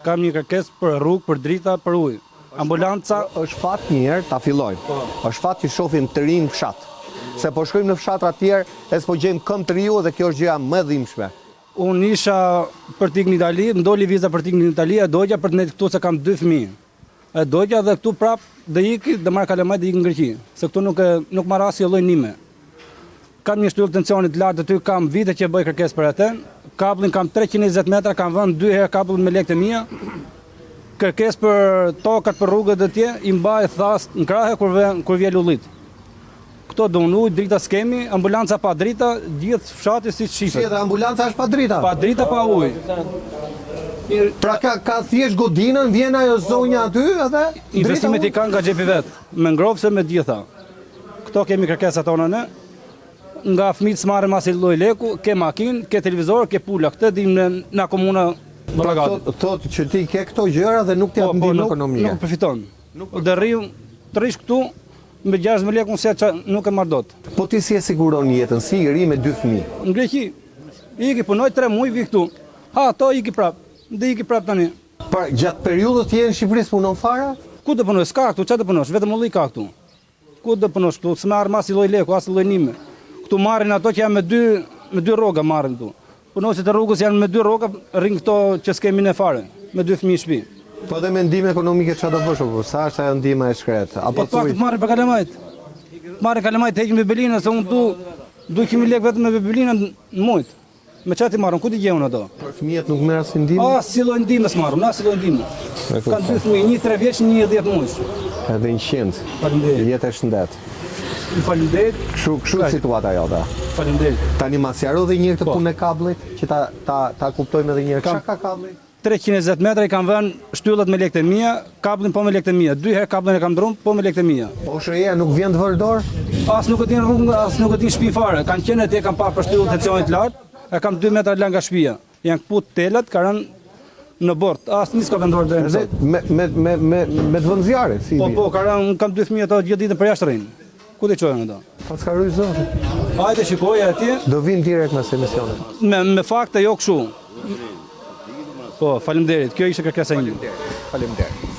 Kam një kërkesë për rrugë, për drita, për ujë. Ambulanca është fat një herë ta fillojmë. Është fat që shohim të rinë në fshat. Se po shkojmë në fshatra të tjerë, e s'po gjejmë këmbë të riu dhe kjo është gjëja më dhimbshme. Unë isha për t'ik në Itali, më doli viza për t'ik në Itali, e dojja për të ne këtu se kam 2 fëmijë. E dojja dhe këtu prap dhe iki, dhe marrë kalemaj dhe ikë në Greqi. Se këtu nuk marrë asnjë lloj nime. Kam një shtyllë tensionit lartë, aty kam vite që bëj kërkesë për atë. Kapullin kam 320 metra, kam vënë 2 herë kapullin me lekët e mia. Kërkesë për tokat, për rrugët e tje, i mbaj thas në krahë kur vjen lullit. Këto do ujë, drita skemi, ambulanca pa drita, gjithë fshati si shifet. Si edhe ambulanca është pa drita? Pa drita, pa ujë. Pra ka thjesht godinën, vjen ajo zonja aty edhe investimet i kanë nga xhepi vet, me ngrofse me gjitha. Këto kemi kërkesat tona ne. Nga fëmijët s'marrin as lloj leku, ke makinë, ke televizor, ke pula. Këtë dim në komuna Ballagati. Thotë që ti ke këto gjëra dhe nuk t'jap ndihmë ekonomike. Nuk përfiton. Dhe rriu të rish këtu me 6000 lekë unë nuk e marr dot. Po ti si e siguron jetën si i ri me 2 fëmijë? Në Greqi, iki punoj 3 muaj vi këtu. Ha, ato iki prap. Dhe iki prap tani. Pra gjatë periudhës je në Shqipëri s'punon fare? Ku do punosh? S'ka këtu, çfarë do punosh? Vetëm ulli ka këtu. Ku do punosh këtu? S'marr as lloj leku, as lloj nime. Këtu marrin ato që janë me dy rroga marrin këtu. Punonësit e rrugës janë me 2 rroga, rrin këto që s'kemi ne fare, me 2 fëmijë në shtëpi. Po dhe me ndihmë ekonomike çfarë do bësh apo? Sa është ajo ndihma e shkret? Apo thuaj? Po marrin për kalamajt. Marrin kalamajt heqin me belinën se unë du 100.000 lekë vetëm me belinën në muaj. Me çfarë ti marrën? Ku ti gjeun ato? Për fëmijët nuk merr asnjë ndihmë? Si lloj ndihmë s'marrën, as si lloj ndihmë. Kanë 2 fëmijë, një 3 vjeç, një 10 muaj. Edhe 100. Faleminderit. Jetë e shëndet. Faleminderit. Kështu situata jote. Faleminderit. Tani ma sqaro edhe një herë këtë punë e kabllit, që ta kuptojmë edhe një herë. Çka ka kablli? 320 metra i kam vënë shtyllat me lekët e mia, kapullin po me lekët e mia. 2 herë kapullin e kam ndrum, po me lekët e mia. Po shëria nuk vjen të vër dorë? As nuk e din rrugën, as nuk e din shtëpi fare. Kanë qenë atje, kam parë për shtyllën tensionit lart, e kam 2 metra larg nga shtëpia. Janë këtu telat, ka rënë në bord. As nis ka vendosur deri në sot. Me të vënë zjarre, si? Po, ka rënë, kam 2 fëmijë ato gjithë ditën për jashtë rrin. Ku të çojnë ato? Po s'ka rry zoti. Hajde shikoj atje. Do vin direkt mes emisionit. Me fakte jo kështu. Po, faleminderit. Kjo ishte kërkesa ime. Faleminderit.